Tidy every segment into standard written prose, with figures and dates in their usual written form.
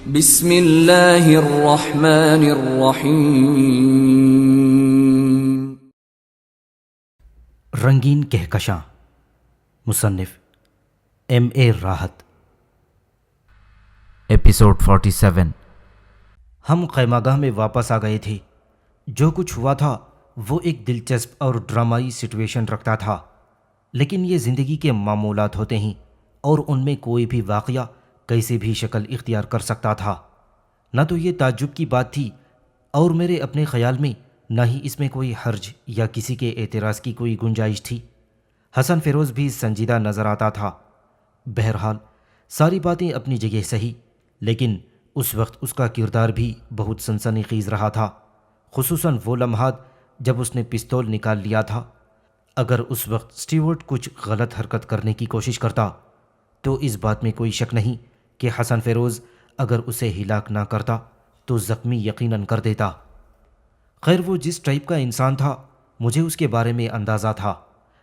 بسم اللہ الرحمن الرحیم۔ رنگین کہکشاں، مصنف M.A. راحت۔ ایپیسوڈ 47۔ ہم خیمہ گاہ میں واپس آ گئے تھے۔ جو کچھ ہوا تھا وہ ایک دلچسپ اور ڈرامائی سچویشن رکھتا تھا، لیکن یہ زندگی کے معمولات ہوتے ہیں اور ان میں کوئی بھی واقعہ کیسے بھی شکل اختیار کر سکتا تھا۔ نہ تو یہ تعجب کی بات تھی اور میرے اپنے خیال میں نہ ہی اس میں کوئی حرج یا کسی کے اعتراض کی کوئی گنجائش تھی۔ حسن فیروز بھی سنجیدہ نظر آتا تھا۔ بہرحال ساری باتیں اپنی جگہ صحیح، لیکن اس وقت اس کا کردار بھی بہت سنسنی خیز رہا تھا، خصوصاً وہ لمحات جب اس نے پستول نکال لیا تھا۔ اگر اس وقت اسٹیورٹ کچھ غلط حرکت کرنے کی کوشش کرتا تو اس بات میں کوئی شک نہیں کہ حسن فیروز اگر اسے ہلاک نہ کرتا تو زخمی یقیناً کر دیتا۔ خیر وہ جس ٹائپ کا انسان تھا مجھے اس کے بارے میں اندازہ تھا،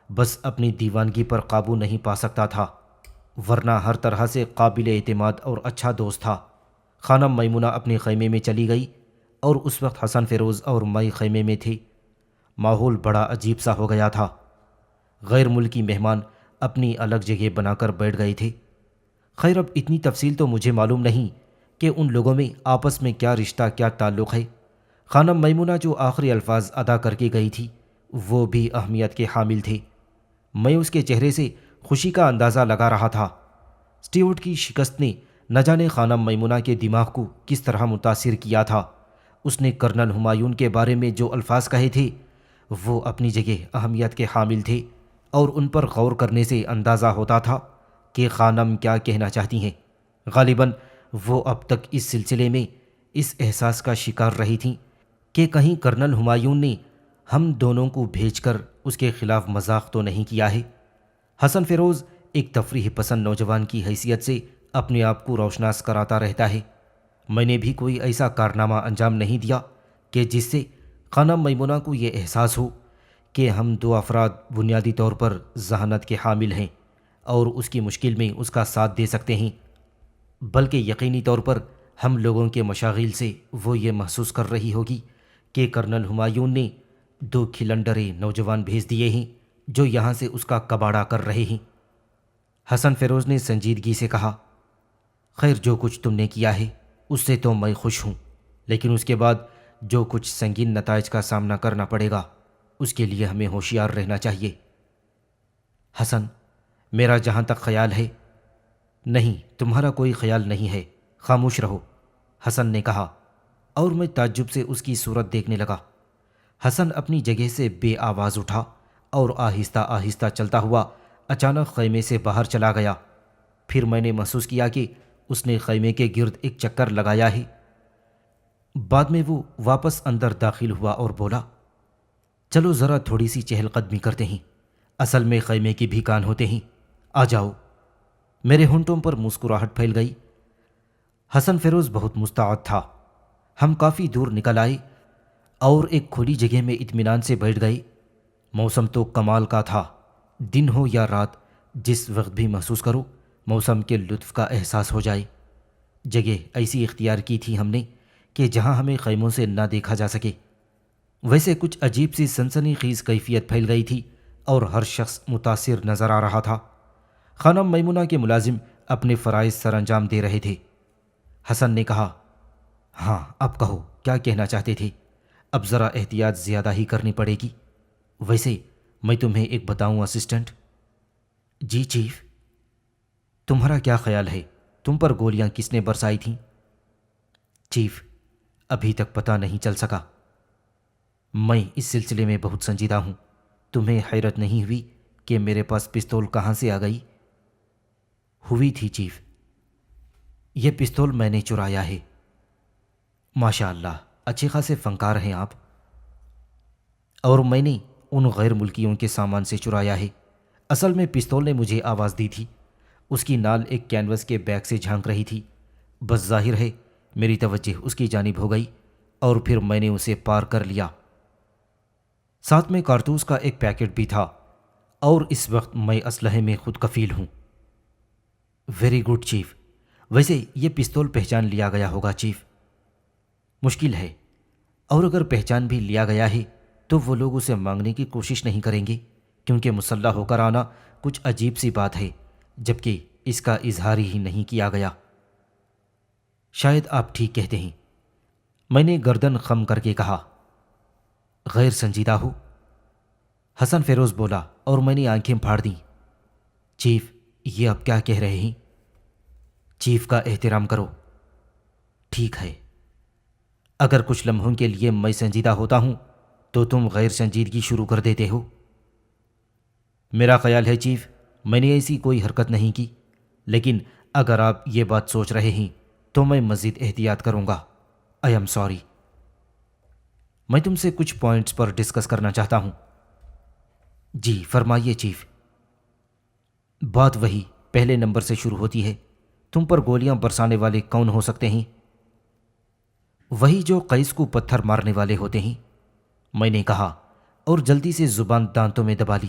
بس اپنی دیوانگی پر قابو نہیں پا سکتا تھا، ورنہ ہر طرح سے قابل اعتماد اور اچھا دوست تھا۔ خانم میمونہ اپنے خیمے میں چلی گئی اور اس وقت حسن فیروز اور میں خیمے میں تھے۔ ماحول بڑا عجیب سا ہو گیا تھا۔ غیر ملکی مہمان اپنی الگ جگہ بنا کر بیٹھ گئے تھے۔ خیر اب اتنی تفصیل تو مجھے معلوم نہیں کہ ان لوگوں میں آپس میں کیا رشتہ کیا تعلق ہے۔ خانم میمونہ جو آخری الفاظ ادا کر کے گئی تھی وہ بھی اہمیت کے حامل تھے۔ میں اس کے چہرے سے خوشی کا اندازہ لگا رہا تھا۔ اسٹیورٹ کی شکست نے نہ جانے خانم میمونہ کے دماغ کو کس طرح متاثر کیا تھا۔ اس نے کرنل ہمایون کے بارے میں جو الفاظ کہے تھے وہ اپنی جگہ اہمیت کے حامل تھے اور ان پر غور کرنے سے اندازہ ہوتا تھا کہ خانم کیا کہنا چاہتی ہیں۔ غالباً وہ اب تک اس سلسلے میں اس احساس کا شکار رہی تھیں کہ کہیں کرنل ہمایون نے ہم دونوں کو بھیج کر اس کے خلاف مذاق تو نہیں کیا ہے۔ حسن فیروز ایک تفریح پسند نوجوان کی حیثیت سے اپنے آپ کو روشناس کراتا رہتا ہے۔ میں نے بھی کوئی ایسا کارنامہ انجام نہیں دیا کہ جس سے خانم میمونہ کو یہ احساس ہو کہ ہم دو افراد بنیادی طور پر ذہانت کے حامل ہیں اور اس کی مشکل میں اس کا ساتھ دے سکتے ہیں، بلکہ یقینی طور پر ہم لوگوں کے مشاغل سے وہ یہ محسوس کر رہی ہوگی کہ کرنل ہمایون نے دو کھلنڈرے نوجوان بھیج دیے ہیں جو یہاں سے اس کا کباڑہ کر رہے ہیں۔ حسن فیروز نے سنجیدگی سے کہا، خیر جو کچھ تم نے کیا ہے اس سے تو میں خوش ہوں، لیکن اس کے بعد جو کچھ سنگین نتائج کا سامنا کرنا پڑے گا اس کے لیے ہمیں ہوشیار رہنا چاہیے۔ حسن، میرا جہاں تک خیال ہے، نہیں تمہارا کوئی خیال نہیں ہے، خاموش رہو، حسن نے کہا، اور میں تعجب سے اس کی صورت دیکھنے لگا۔ حسن اپنی جگہ سے بے آواز اٹھا اور آہستہ آہستہ چلتا ہوا اچانک خیمے سے باہر چلا گیا۔ پھر میں نے محسوس کیا کہ اس نے خیمے کے گرد ایک چکر لگایا ہے۔ بعد میں وہ واپس اندر داخل ہوا اور بولا، چلو ذرا تھوڑی سی چہل قدمی کرتے ہیں، اصل میں خیمے کی بھی کان ہوتے ہیں، آ جاؤ۔ میرے ہونٹوں پر مسکراہٹ پھیل گئی۔ حسن فیروز بہت مستعد تھا۔ ہم کافی دور نکل آئے اور ایک کھلی جگہ میں اطمینان سے بیٹھ گئے۔ موسم تو کمال کا تھا، دن ہو یا رات جس وقت بھی محسوس کرو موسم کے لطف کا احساس ہو جائے۔ جگہ ایسی اختیار کی تھی ہم نے کہ جہاں ہمیں خیموں سے نہ دیکھا جا سکے۔ ویسے کچھ عجیب سی سنسنی خیز کیفیت پھیل گئی تھی اور ہر شخص متاثر نظر آ رہا تھا۔ خانم میمونہ کے ملازم اپنے فرائض سر انجام دے رہے تھے۔ حسن نے کہا، ہاں اب کہو کیا کہنا چاہتے تھے؟ اب ذرا احتیاط زیادہ ہی کرنی پڑے گی۔ ویسے میں تمہیں ایک بتاؤں اسسٹنٹ؟ جی چیف۔ تمہارا کیا خیال ہے تم پر گولیاں کس نے برسائی تھیں؟ چیف، ابھی تک پتہ نہیں چل سکا۔ میں اس سلسلے میں بہت سنجیدہ ہوں۔ تمہیں حیرت نہیں ہوئی کہ میرے پاس پستول کہاں سے آ گئی؟ ہوئی تھی چیف، یہ پستول میں نے چرایا ہے۔ ماشاء اللہ، اچھے خاصے فنکار ہیں آپ۔ اور میں نے ان غیر ملکیوں کے سامان سے چرایا ہے۔ اصل میں پستول نے مجھے آواز دی تھی، اس کی نال ایک کینوس کے بیگ سے جھانک رہی تھی، بس ظاہر ہے میری توجہ اس کی جانب ہو گئی اور پھر میں نے اسے پار کر لیا۔ ساتھ میں کارتوس کا ایک پیکٹ بھی تھا اور اس وقت میں اسلحے میں خود کفیل ہوں۔ ویری گڈ چیف، ویسے یہ پستول پہچان لیا گیا ہوگا چیف؟ مشکل ہے، اور اگر پہچان بھی لیا گیا ہے تو وہ لوگ اسے مانگنے کی کوشش نہیں کریں گے، کیونکہ مسلح ہو کر آنا کچھ عجیب سی بات ہے، جبکہ اس کا اظہار ہی نہیں کیا گیا۔ شاید آپ ٹھیک کہتے ہیں، میں نے گردن خم کر کے کہا۔ غیر سنجیدہ ہو؟ حسن فیروز بولا اور میں نے آنکھیں پھاڑ دیں۔ چیف، یہ آپ کیا کہہ رہے ہیں؟ چیف کا احترام کرو۔ ٹھیک ہے، اگر کچھ لمحوں کے لیے میں سنجیدہ ہوتا ہوں تو تم غیر سنجیدگی شروع کر دیتے ہو۔ میرا خیال ہے چیف، میں نے ایسی کوئی حرکت نہیں کی، لیکن اگر آپ یہ بات سوچ رہے ہیں تو میں مزید احتیاط کروں گا۔ I am sorry. میں تم سے کچھ پوائنٹس پر ڈسکس کرنا چاہتا ہوں۔ جی فرمائیے چیف۔ بات وہی پہلے نمبر سے شروع ہوتی ہے، تم پر گولیاں برسانے والے کون ہو سکتے ہیں؟ وہی جو قیس کو پتھر مارنے والے ہوتے ہیں، میں نے کہا اور جلدی سے زبان دانتوں میں دبا لی۔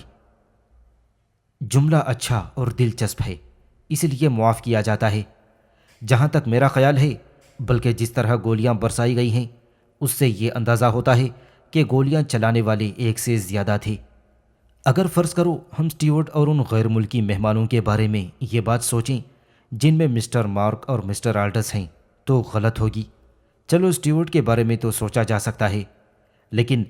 جملہ اچھا اور دلچسپ ہے، اس لیے معاف کیا جاتا ہے۔ جہاں تک میرا خیال ہے، بلکہ جس طرح گولیاں برسائی گئی ہیں اس سے یہ اندازہ ہوتا ہے کہ گولیاں چلانے والے ایک سے زیادہ تھے۔ اگر فرض کرو ہم سٹیورٹ اور ان غیر ملکی مہمانوں کے بارے میں یہ بات سوچیں جن میں مسٹر مارک اور مسٹر آلڈس ہیں تو غلط ہوگی۔ چلو سٹیورٹ کے بارے میں تو سوچا جا سکتا ہے، لیکن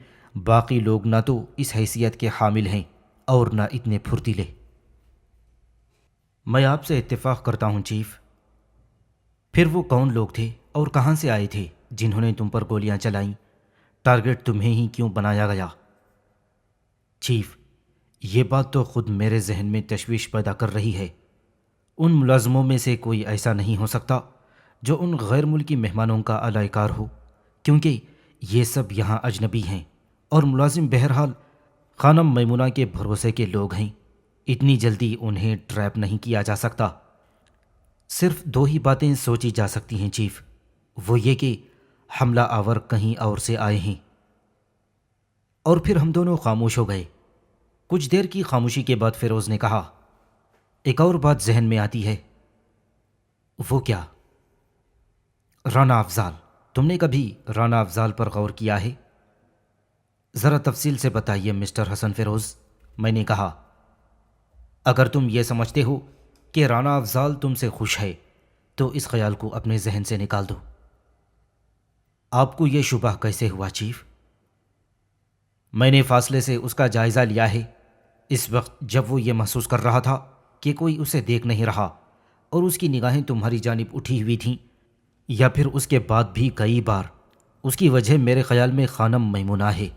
باقی لوگ نہ تو اس حیثیت کے حامل ہیں اور نہ اتنے پھرتیلے۔ میں آپ سے اتفاق کرتا ہوں چیف۔ پھر وہ کون لوگ تھے اور کہاں سے آئے تھے جنہوں نے تم پر گولیاں چلائیں؟ ٹارگٹ تمہیں ہی کیوں بنایا گیا؟ چیف، یہ بات تو خود میرے ذہن میں تشویش پیدا کر رہی ہے۔ ان ملازموں میں سے کوئی ایسا نہیں ہو سکتا جو ان غیر ملکی مہمانوں کا اعلی کار ہو، کیونکہ یہ سب یہاں اجنبی ہیں اور ملازم بہرحال خانم میمونہ کے بھروسے کے لوگ ہیں۔ اتنی جلدی انہیں ٹریپ نہیں کیا جا سکتا۔ صرف دو ہی باتیں سوچی جا سکتی ہیں چیف، وہ یہ کہ حملہ آور کہیں اور سے آئے ہیں۔ اور پھر ہم دونوں خاموش ہو گئے۔ کچھ دیر کی خاموشی کے بعد فیروز نے کہا، ایک اور بات ذہن میں آتی ہے۔ وہ کیا؟ رانا افضال۔ تم نے کبھی رانا افضال پر غور کیا ہے؟ ذرا تفصیل سے بتائیے مسٹر حسن فیروز، میں نے کہا۔ اگر تم یہ سمجھتے ہو کہ رانا افضال تم سے خوش ہے تو اس خیال کو اپنے ذہن سے نکال دو۔ آپ کو یہ شبہ کیسے ہوا چیف؟ میں نے فاصلے سے اس کا جائزہ لیا ہے، اس وقت جب وہ یہ محسوس کر رہا تھا کہ کوئی اسے دیکھ نہیں رہا اور اس کی نگاہیں تمہاری جانب اٹھی ہوئی تھیں، یا پھر اس کے بعد بھی کئی بار۔ اس کی وجہ میرے خیال میں خانم میمونہ ہے۔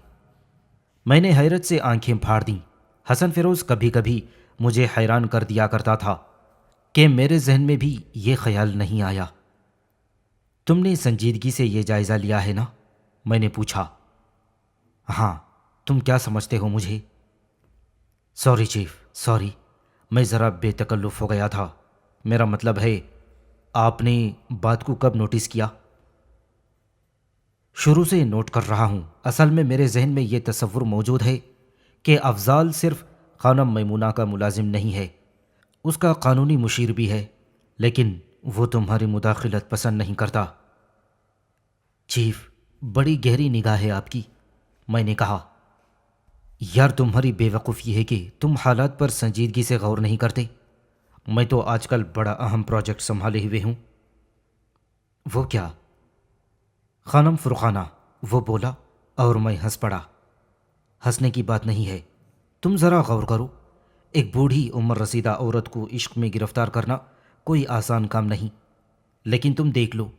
میں نے حیرت سے آنکھیں پھاڑ دیں۔ حسن فیروز کبھی کبھی مجھے حیران کر دیا کرتا تھا کہ میرے ذہن میں بھی یہ خیال نہیں آیا۔ تم نے سنجیدگی سے یہ جائزہ لیا ہے نا؟ میں نے پوچھا۔ ہاں، تم کیا سمجھتے ہو مجھے؟ سوری چیف، سوری، میں ذرا بے تکلف ہو گیا تھا۔ میرا مطلب ہے، آپ نے بات کو کب نوٹس کیا؟ شروع سے نوٹ کر رہا ہوں۔ اصل میں میرے ذہن میں یہ تصور موجود ہے کہ افضال صرف خانم میمونہ کا ملازم نہیں ہے، اس کا قانونی مشیر بھی ہے، لیکن وہ تمہاری مداخلت پسند نہیں کرتا۔ چیف، بڑی گہری نگاہ ہے آپ کی، میں نے کہا۔ یار تمہاری بے وقوفی ہے کہ تم حالات پر سنجیدگی سے غور نہیں کرتے۔ میں تو آج کل بڑا اہم پروجیکٹ سنبھالے ہوئے ہوں۔ وہ کیا؟ خانم فرخانہ، وہ بولا اور میں ہنس پڑا۔ ہنسنے کی بات نہیں ہے، تم ذرا غور کرو۔ ایک بوڑھی عمر رسیدہ عورت کو عشق میں گرفتار کرنا کوئی آسان کام نہیں، لیکن تم دیکھ لو،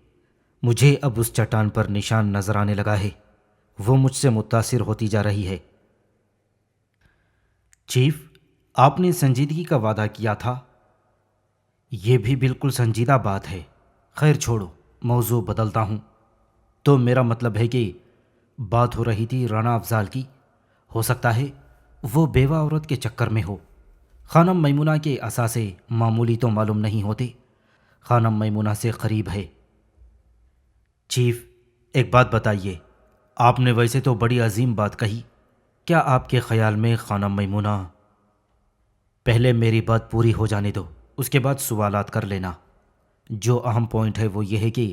مجھے اب اس چٹان پر نشان نظر آنے لگا ہے، وہ مجھ سے متاثر ہوتی جا رہی ہے۔ چیف، آپ نے سنجیدگی کا وعدہ کیا تھا۔ یہ بھی بالکل سنجیدہ بات ہے۔ خیر چھوڑو، موضوع بدلتا ہوں۔ تو میرا مطلب ہے کہ بات ہو رہی تھی رانا افضال کی۔ ہو سکتا ہے وہ بیوہ عورت کے چکر میں ہو۔ خانم میمونہ کے اثاثے معمولی تو معلوم نہیں ہوتے، خانم میمونہ سے قریب ہے۔ چیف، ایک بات بتائیے، آپ نے ویسے تو بڑی عظیم بات کہی، کیا آپ کے خیال میں خانم میمونہ… پہلے میری بات پوری ہو جانے دو، اس کے بعد سوالات کر لینا۔ جو اہم پوائنٹ ہے وہ یہ ہے کہ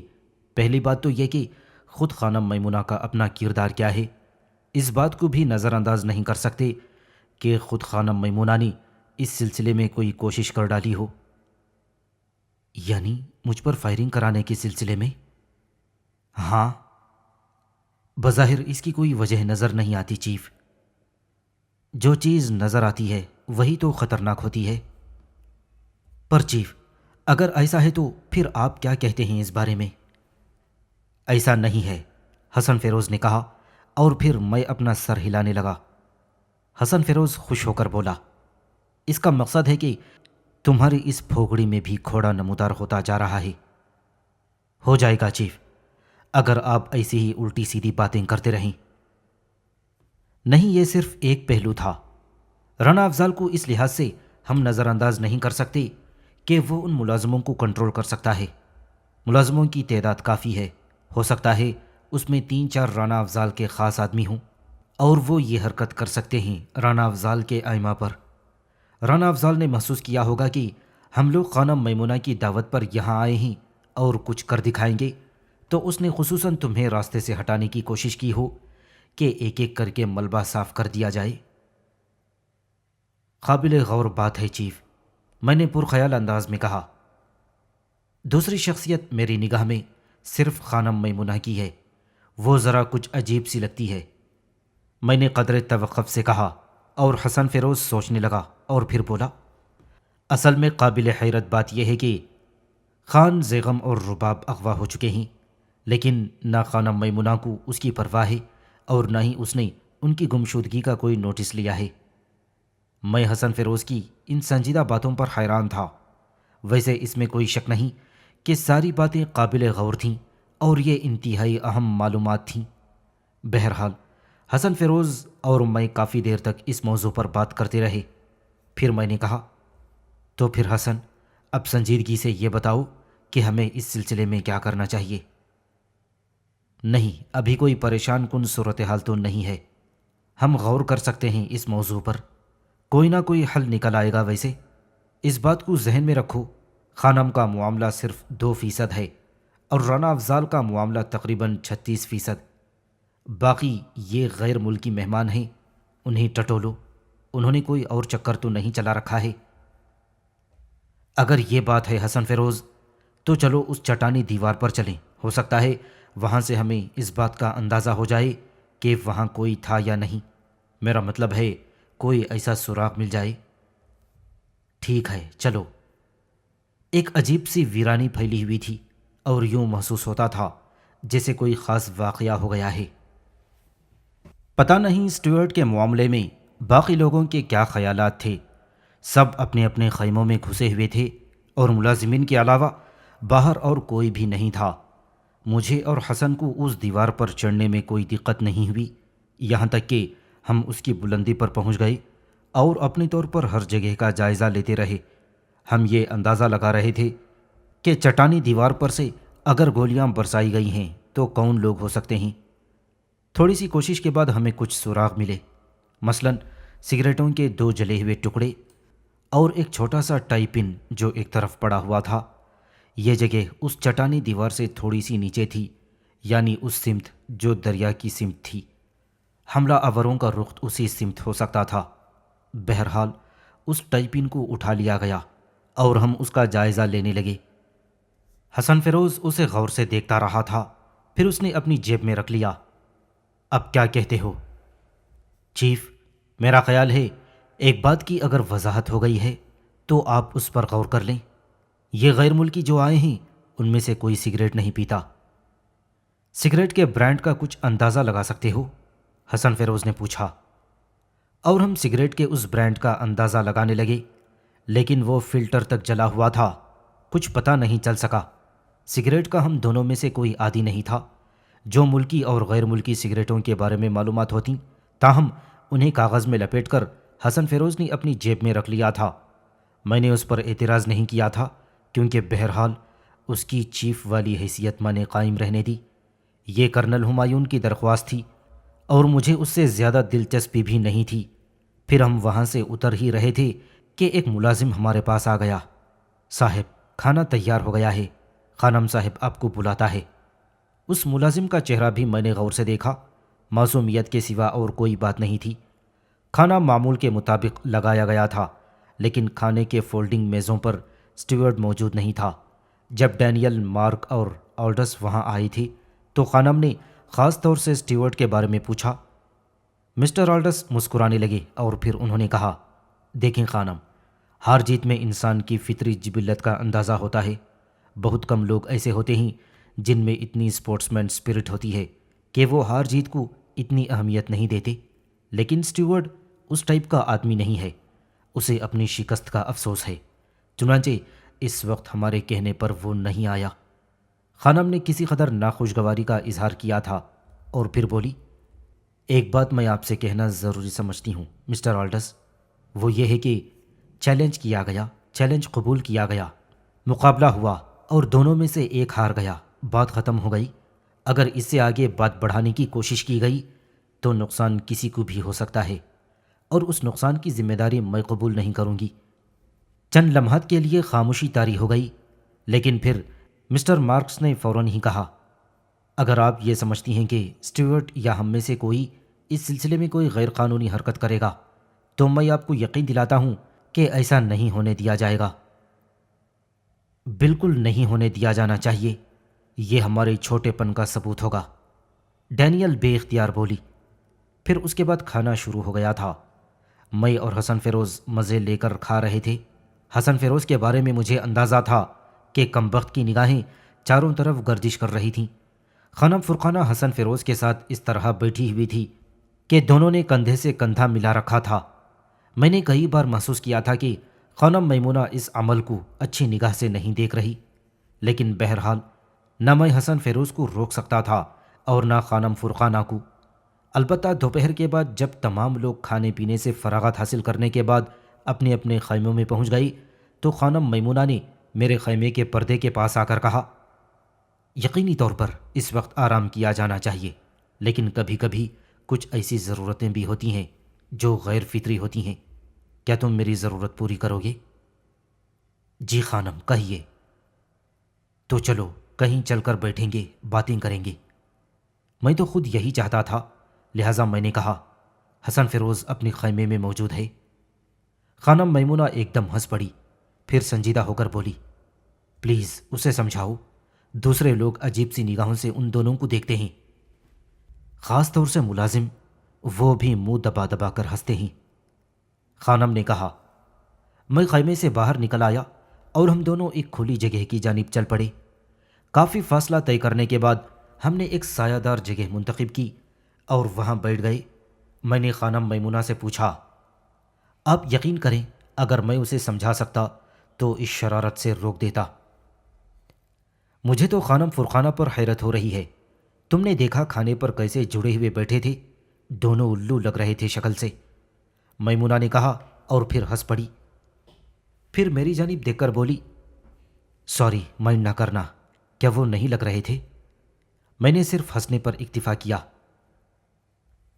پہلی بات تو یہ کہ خود خانم میمونہ کا اپنا کردار کیا ہے، اس بات کو بھی نظر انداز نہیں کر سکتے کہ خود خانم میمونہ نے اس سلسلے میں کوئی کوشش کر ڈالی ہو، یعنی مجھ پر فائرنگ کرانے کے سلسلے میں؟ ہاں، بظاہر اس کی کوئی وجہ نظر نہیں آتی چیف۔ جو چیز نظر آتی ہے وہی تو خطرناک ہوتی ہے۔ پر چیف، اگر ایسا ہے تو پھر آپ کیا کہتے ہیں اس بارے میں؟ ایسا نہیں ہے، حسن فیروز نے کہا، اور پھر میں اپنا سر ہلانے لگا۔ حسن فیروز خوش ہو کر بولا، اس کا مقصد ہے کہ تمہاری اس پھوگڑی میں بھی کھوڑا نمودار ہوتا جا رہا ہے۔ ہو جائے گا چیف، اگر آپ ایسی ہی الٹی سیدھی باتیں کرتے رہیں۔ نہیں، یہ صرف ایک پہلو تھا۔ رانا افضال کو اس لحاظ سے ہم نظر انداز نہیں کر سکتے کہ وہ ان ملازموں کو کنٹرول کر سکتا ہے۔ ملازموں کی تعداد کافی ہے، ہو سکتا ہے اس میں 3-4 رانا افضال کے خاص آدمی ہوں، اور وہ یہ حرکت کر سکتے ہیں رانا افضال کے آئمہ پر۔ رانا افضال نے محسوس کیا ہوگا کہ ہم لوگ خانم میمونہ کی دعوت پر یہاں آئے ہیں اور کچھ کر دکھائیں گے، تو اس نے خصوصاً تمہیں راستے سے ہٹانے کی کوشش کی ہو کہ ایک ایک کر کے ملبہ صاف کر دیا جائے۔ قابل غور بات ہے چیف، میں نے پرخیال انداز میں کہا۔ دوسری شخصیت میری نگاہ میں صرف خانم میمونہ کی ہے، وہ ذرا کچھ عجیب سی لگتی ہے، میں نے قدر توقف سے کہا، اور حسن فیروز سوچنے لگا اور پھر بولا، اصل میں قابل حیرت بات یہ ہے کہ خان زیغم اور رباب اغوا ہو چکے ہیں، لیکن نہ خانم میمونہ کو اس کی پرواہ ہے اور نہ ہی اس نے ان کی گمشدگی کا کوئی نوٹس لیا ہے۔ میں حسن فیروز کی ان سنجیدہ باتوں پر حیران تھا۔ ویسے اس میں کوئی شک نہیں کہ ساری باتیں قابل غور تھیں اور یہ انتہائی اہم معلومات تھیں۔ بہرحال حسن فیروز اور میں کافی دیر تک اس موضوع پر بات کرتے رہے۔ پھر میں نے کہا، تو پھر حسن، اب سنجیدگی سے یہ بتاؤ کہ ہمیں اس سلسلے میں کیا کرنا چاہیے؟ نہیں، ابھی کوئی پریشان کن صورتحال تو نہیں ہے، ہم غور کر سکتے ہیں اس موضوع پر، کوئی نہ کوئی حل نکل آئے گا۔ ویسے اس بات کو ذہن میں رکھو، خانم کا معاملہ صرف 2% ہے اور رانا افضال کا معاملہ تقریباً 36%۔ باقی یہ غیر ملکی مہمان ہیں، انہیں ٹٹولو، انہوں نے کوئی اور چکر تو نہیں چلا رکھا ہے۔ اگر یہ بات ہے حسن فیروز، تو چلو اس چٹانی دیوار پر چلیں، ہو سکتا ہے وہاں سے ہمیں اس بات کا اندازہ ہو جائے کہ وہاں کوئی تھا یا نہیں، میرا مطلب ہے کوئی ایسا سراغ مل جائے۔ ٹھیک ہے، چلو۔ ایک عجیب سی ویرانی پھیلی ہوئی تھی اور یوں محسوس ہوتا تھا جیسے کوئی خاص واقعہ ہو گیا ہے۔ پتہ نہیں اسٹیورٹ کے معاملے میں باقی لوگوں کے کیا خیالات تھے۔ سب اپنے اپنے خیموں میں گھسے ہوئے تھے اور ملازمین کے علاوہ باہر اور کوئی بھی نہیں تھا۔ مجھے اور حسن کو اس دیوار پر چڑھنے میں کوئی دقت نہیں ہوئی، یہاں تک کہ ہم اس کی بلندی پر پہنچ گئے اور اپنے طور پر ہر جگہ کا جائزہ لیتے رہے۔ ہم یہ اندازہ لگا رہے تھے کہ چٹانی دیوار پر سے اگر گولیاں برسائی گئی ہیں تو کون لوگ ہو سکتے ہیں۔ تھوڑی سی کوشش کے بعد ہمیں کچھ سراغ ملے، مثلاً سگریٹوں کے 2 جلے ہوئے ٹکڑے اور ایک چھوٹا سا ٹائی پن جو ایک طرف پڑا ہوا تھا۔ یہ جگہ اس چٹانی دیوار سے تھوڑی سی نیچے تھی، یعنی اس سمت جو دریا کی سمت تھی۔ حملہ آوروں کا رخ اسی سمت ہو سکتا تھا۔ بہرحال اس ٹائی پن کو اٹھا لیا گیا اور ہم اس کا جائزہ لینے لگے۔ حسن فیروز اسے غور سے دیکھتا رہا تھا، پھر اس نے اپنی جیب میں رکھ لیا۔ اب کیا کہتے ہو؟ چیف، میرا خیال ہے ایک بات کی اگر وضاحت ہو گئی ہے تو آپ اس پر غور کر لیں۔ یہ غیر ملکی جو آئے ہیں ان میں سے کوئی سگریٹ نہیں پیتا۔ سگریٹ کے برانڈ کا کچھ اندازہ لگا سکتے ہو؟ حسن فیروز نے پوچھا۔ اور ہم سگریٹ کے اس برانڈ کا اندازہ لگانے لگے، لیکن وہ فلٹر تک جلا ہوا تھا، کچھ پتہ نہیں چل سکا۔ سگریٹ کا ہم دونوں میں سے کوئی عادی نہیں تھا۔ جو ملکی اور غیر ملکی سگریٹوں کے بارے میں معلومات ہوتیں، تاہم انہیں کاغذ میں لپیٹ کر حسن فیروز نے اپنی جیب میں رکھ لیا تھا۔ میں نے اس پر اعتراض نہیں کیا تھا، کیونکہ بہرحال اس کی چیف والی حیثیت میں نے قائم رہنے دی۔ یہ کرنل ہمایون کی درخواست تھی اور مجھے اس سے زیادہ دلچسپی بھی نہیں تھی۔ پھر ہم وہاں سے اتر ہی رہے تھے کہ ایک ملازم ہمارے پاس آ گیا۔ صاحب، کھانا تیار ہو گیا ہے، خانم صاحب آپ کو بلاتا ہے۔ اس ملازم کا چہرہ بھی میں نے غور سے دیکھا، معصومیت کے سوا اور کوئی بات نہیں تھی۔ کھانا معمول کے مطابق لگایا گیا تھا، لیکن کھانے کے فولڈنگ میزوں پر اسٹیورڈ موجود نہیں تھا۔ جب ڈینیل، مارک اور آلڈس وہاں آئی تھی تو خانم نے خاص طور سے اسٹیورڈ کے بارے میں پوچھا۔ مسٹر آلڈس مسکرانے لگے اور پھر انہوں نے کہا، دیکھیں خانم، ہار جیت میں انسان کی فطری جبلت کا اندازہ ہوتا ہے۔ بہت کم لوگ ایسے ہوتے ہیں جن میں اتنی اسپورٹس مین اسپرٹ ہوتی ہے کہ وہ ہار جیت کو اتنی اہمیت نہیں دیتے، لیکن اسٹیورڈ اس ٹائپ کا آدمی نہیں ہے۔ اسے اپنی شکست کا افسوس ہے، چنانچہ اس وقت ہمارے کہنے پر وہ نہیں آیا۔ خانم نے کسی قدر ناخوشگواری کا اظہار کیا تھا اور پھر بولی، ایک بات میں آپ سے کہنا ضروری سمجھتی ہوں مسٹر آلڈس، وہ یہ ہے کہ چیلنج قبول کیا گیا، مقابلہ ہوا اور دونوں میں سے ایک ہار گیا، بات ختم ہو گئی۔ اگر اس سے آگے بات بڑھانے کی کوشش کی گئی تو نقصان کسی کو بھی ہو سکتا ہے، اور اس نقصان کی ذمہ داری میں قبول نہیں کروں گی۔ چند لمحات کے لیے خاموشی طاری ہو گئی، لیکن پھر مسٹر مارکس نے فوراً ہی کہا، اگر آپ یہ سمجھتی ہیں کہ اسٹیورٹ یا ہم میں سے کوئی اس سلسلے میں کوئی غیر قانونی حرکت کرے گا تو میں آپ کو یقین دلاتا ہوں کہ ایسا نہیں ہونے دیا جائے گا۔ بالکل نہیں ہونے دیا جانا چاہیے، یہ ہمارے چھوٹے پن کا ثبوت ہوگا، ڈینیل بے اختیار بولی۔ پھر اس کے بعد کھانا شروع ہو گیا تھا۔ میں اور حسن فیروز مزے لے کر کھا رہے تھے۔ حسن فیروز کے بارے میں مجھے اندازہ تھا کہ کمبخت کی نگاہیں چاروں طرف گردش کر رہی تھیں۔ خانم فرقانہ حسن فیروز کے ساتھ اس طرح بیٹھی ہوئی تھی کہ دونوں نے کندھے سے کندھا ملا رکھا تھا۔ میں نے کئی بار محسوس کیا تھا کہ خانم میمونہ اس عمل کو اچھی نگاہ سے نہیں دیکھ رہی، لیکن بہرحال نہ میں حسن فیروز کو روک سکتا تھا اور نہ خانم فرقانہ کو۔ البتہ دوپہر کے بعد جب تمام لوگ کھانے پینے سے فراغت حاصل کرنے کے بعد اپنے اپنے خیموں میں پہنچ گئی تو خانم میمونہ نے میرے خیمے کے پردے کے پاس آ کر کہا، یقینی طور پر اس وقت آرام کیا جانا چاہیے، لیکن کبھی کبھی کچھ ایسی ضرورتیں بھی ہوتی ہیں جو غیر فطری ہوتی ہیں۔ کیا تم میری ضرورت پوری کرو گے؟ جی خانم، کہیے۔ تو چلو کہیں چل کر بیٹھیں گے، باتیں کریں گے۔ میں تو خود یہی چاہتا تھا، لہٰذا میں نے کہا، حسن فیروز اپنی خیمے میں موجود ہے؟ خانم میمونہ ایک دم ہنس پڑی، پھر سنجیدہ ہو کر بولی، پلیز اسے سمجھاؤ، دوسرے لوگ عجیب سی نگاہوں سے ان دونوں کو دیکھتے ہیں، خاص طور سے ملازم، وہ بھی منہ دبا دبا کر ہنستے ہیں۔ خانم نے کہا، میں خیمے سے باہر نکل آیا اور ہم دونوں ایک کھلی جگہ کی جانب چل پڑے۔ کافی فاصلہ طے کرنے کے بعد ہم نے ایک سایہ دار جگہ منتخب کی اور وہاں بیٹھ گئے۔ میں نے خانم میمونہ سے پوچھا، آپ یقین کریں اگر میں اسے سمجھا سکتا تو اس شرارت سے روک دیتا۔ مجھے تو خانم فرقانہ پر حیرت ہو رہی ہے، تم نے دیکھا کھانے پر کیسے جڑے ہوئے بیٹھے تھے، دونوں الو لگ رہے تھے شکل سے، میمونہ نے کہا اور پھر ہنس پڑی۔ پھر میری جانب دیکھ کر بولی، سوری، مائنڈ نہ کرنا، کیا وہ نہیں لگ رہے تھے؟ میں نے صرف ہنسنے پر اکتفا کیا۔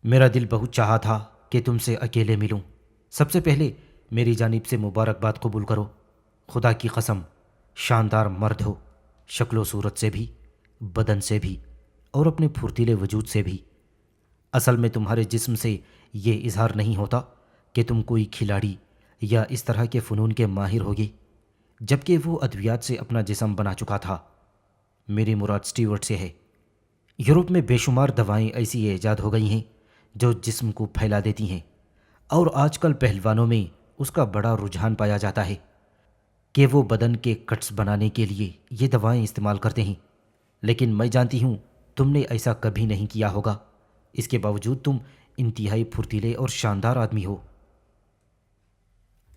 میرا دل بہت چاہا تھا کہ تم سے اکیلے ملوں۔ سب سے پہلے میری جانب سے مبارکباد قبول کرو، خدا کی قسم شاندار مرد ہو، شکل و صورت سے بھی، بدن سے بھی اور اپنے پھرتیلے وجود سے بھی۔ اصل میں تمہارے جسم سے یہ اظہار نہیں ہوتا کہ تم کوئی کھلاڑی یا اس طرح کے فنون کے ماہر ہوگے، جبکہ وہ ادویات سے اپنا جسم بنا چکا تھا۔ میری مراد اسٹیورٹ سے ہے۔ یورپ میں بے شمار دوائیں ایسی ایجاد ہو گئی ہیں جو جسم کو پھیلا دیتی ہیں، اور آج کل پہلوانوں میں اس کا بڑا رجحان پایا جاتا ہے کہ وہ بدن کے کٹس بنانے کے لیے یہ دوائیں استعمال کرتے ہیں، لیکن میں جانتی ہوں تم نے ایسا کبھی نہیں کیا ہوگا۔ اس کے باوجود تم انتہائی پھرتیلے اور شاندار آدمی ہو۔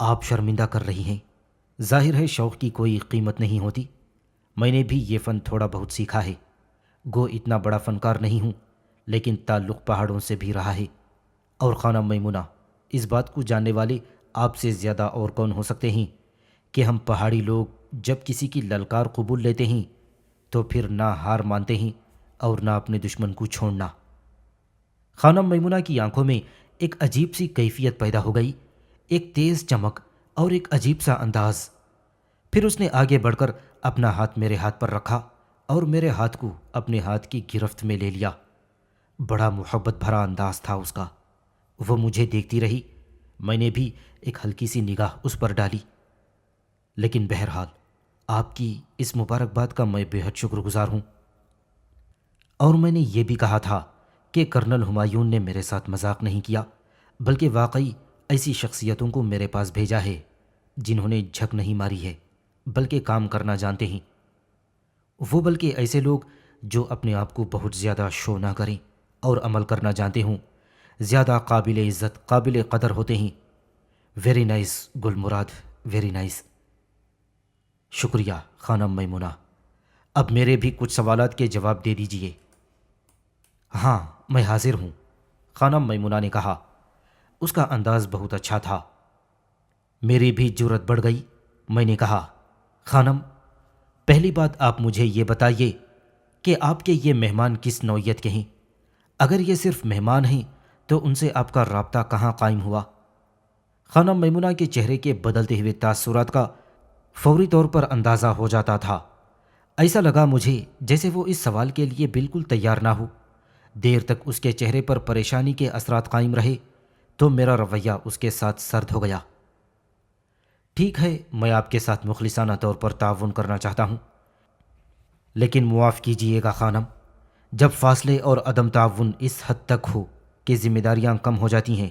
آپ شرمندہ کر رہی ہیں، ظاہر ہے شوق کی کوئی قیمت نہیں ہوتی۔ میں نے بھی یہ فن تھوڑا بہت سیکھا ہے، گو اتنا بڑا فنکار نہیں ہوں، لیکن تعلق پہاڑوں سے بھی رہا ہے۔ اور خانم میمونہ، اس بات کو جاننے والے آپ سے زیادہ اور کون ہو سکتے ہیں کہ ہم پہاڑی لوگ جب کسی کی للکار قبول لیتے ہیں تو پھر نہ ہار مانتے ہیں اور نہ اپنے دشمن کو چھوڑنا۔ خانم میمونہ کی آنکھوں میں ایک عجیب سی کیفیت پیدا ہو گئی، ایک تیز چمک اور ایک عجیب سا انداز۔ پھر اس نے آگے بڑھ کر اپنا ہاتھ میرے ہاتھ پر رکھا اور میرے ہاتھ کو اپنے ہاتھ کی گرفت میں لے لیا۔ بڑا محبت بھرا انداز تھا اس کا۔ وہ مجھے دیکھتی رہی، میں نے بھی ایک ہلکی سی نگاہ اس پر ڈالی۔ لیکن بہرحال آپ کی اس مبارکباد کا میں بے حد شکر گزار ہوں۔ اور میں نے یہ بھی کہا تھا کہ کرنل ہمایون نے میرے ساتھ مذاق نہیں کیا، بلکہ واقعی ایسی شخصیتوں کو میرے پاس بھیجا ہے جنہوں نے جھک نہیں ماری ہے بلکہ کام کرنا جانتے ہیں۔ وہ بلکہ ایسے لوگ جو اپنے آپ کو بہت زیادہ شو نہ کریں اور عمل کرنا جانتے ہوں، زیادہ قابل عزت قابل قدر ہوتے ہیں۔ ویری نائس گل مراد، ویری نائس۔ شکریہ خانم میمونہ، اب میرے بھی کچھ سوالات کے جواب دے دیجئے۔ ہاں میں حاضر ہوں، خانم میمونہ نے کہا۔ اس کا انداز بہت اچھا تھا۔ میری بھی جرأت بڑھ گئی۔ میں نے کہا، خانم پہلی بات آپ مجھے یہ بتائیے کہ آپ کے یہ مہمان کس نوعیت کے ہیں؟ اگر یہ صرف مہمان ہیں تو ان سے آپ کا رابطہ کہاں قائم ہوا؟ خانم میمونہ کے چہرے کے بدلتے ہوئے تاثرات کا فوری طور پر اندازہ ہو جاتا تھا۔ ایسا لگا مجھے جیسے وہ اس سوال کے لیے بالکل تیار نہ ہو۔ دیر تک اس کے چہرے پر پریشانی کے اثرات قائم رہے تو میرا رویہ اس کے ساتھ سرد ہو گیا۔ ٹھیک ہے، میں آپ کے ساتھ مخلصانہ طور پر تعاون کرنا چاہتا ہوں، لیکن معاف کیجئے گا خانم، جب فاصلے اور عدم تعاون اس حد تک ہو کہ ذمہ داریاں کم ہو جاتی ہیں۔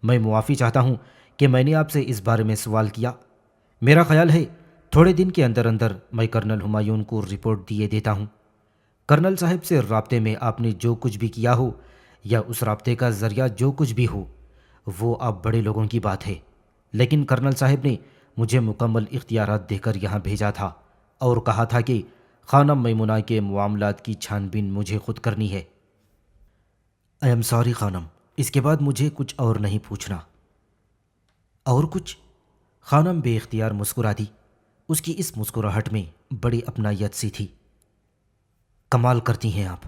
میں معافی چاہتا ہوں کہ میں نے آپ سے اس بارے میں سوال کیا۔ میرا خیال ہے تھوڑے دن کے اندر اندر میں کرنل ہمایون کو رپورٹ دیے دیتا ہوں۔ کرنل صاحب سے رابطے میں آپ نے جو کچھ بھی کیا ہو یا اس رابطے کا ذریعہ جو کچھ بھی ہو، وہ آپ بڑے لوگوں کی بات ہے، لیکن کرنل صاحب نے مجھے مکمل اختیارات دے کر یہاں بھیجا تھا اور کہا تھا کہ خانم میمونہ کے معاملات کی چھان بین مجھے خود کرنی ہے۔ آئی ایم سوری خانم، اس کے بعد مجھے کچھ اور نہیں پوچھنا۔ اور کچھ؟ خانم بے اختیار مسکرا دی۔ اس کی اس مسکراہٹ میں بڑی اپنائیت سی تھی۔ کمال کرتی ہیں آپ۔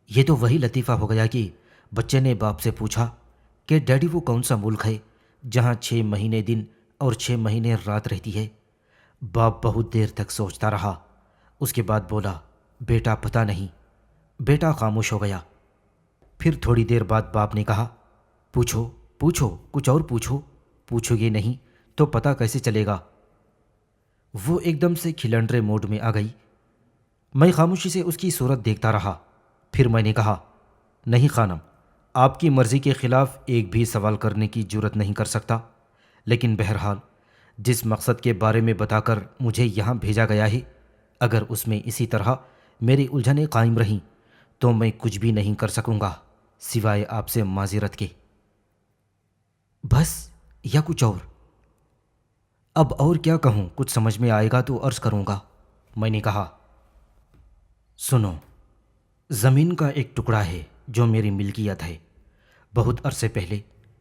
یہ تو وہی لطیفہ ہو گیا کہ بچے نے باپ سے پوچھا کہ ڈیڈی وہ کون سا ملک ہے جہاں 6 مہینے دن اور 6 مہینے رات رہتی ہے؟ باپ بہت دیر تک سوچتا رہا، اس کے بعد بولا، بیٹا پتہ نہیں۔ بیٹا خاموش ہو گیا۔ پھر تھوڑی دیر بعد باپ نے کہا، پوچھو پوچھو، کچھ اور پوچھو، پوچھو گے نہیں تو پتہ کیسے چلے گا؟ وہ ایک دم سے کھلنڈرے موڈ میں آ گئی۔ میں خاموشی سے اس کی صورت دیکھتا رہا۔ پھر میں نے کہا، نہیں خانم، آپ کی مرضی کے خلاف ایک بھی سوال کرنے کی جرأت نہیں کر سکتا، لیکن بہرحال جس مقصد کے بارے میں بتا کر مجھے یہاں بھیجا گیا ہے، اگر اس میں اسی طرح میری الجھنیں قائم رہیں تو میں کچھ بھی نہیں کر سکوں گا سوائے آپ سے معذرت کے۔ بس یا کچھ اور؟ اب اور کیا کہوں، کچھ سمجھ میں آئے گا تو عرض کروں گا۔ میں نے کہا، سنو، زمین کا ایک ٹکڑا ہے جو میری ملکیت ہے۔ بہت عرصے پہلے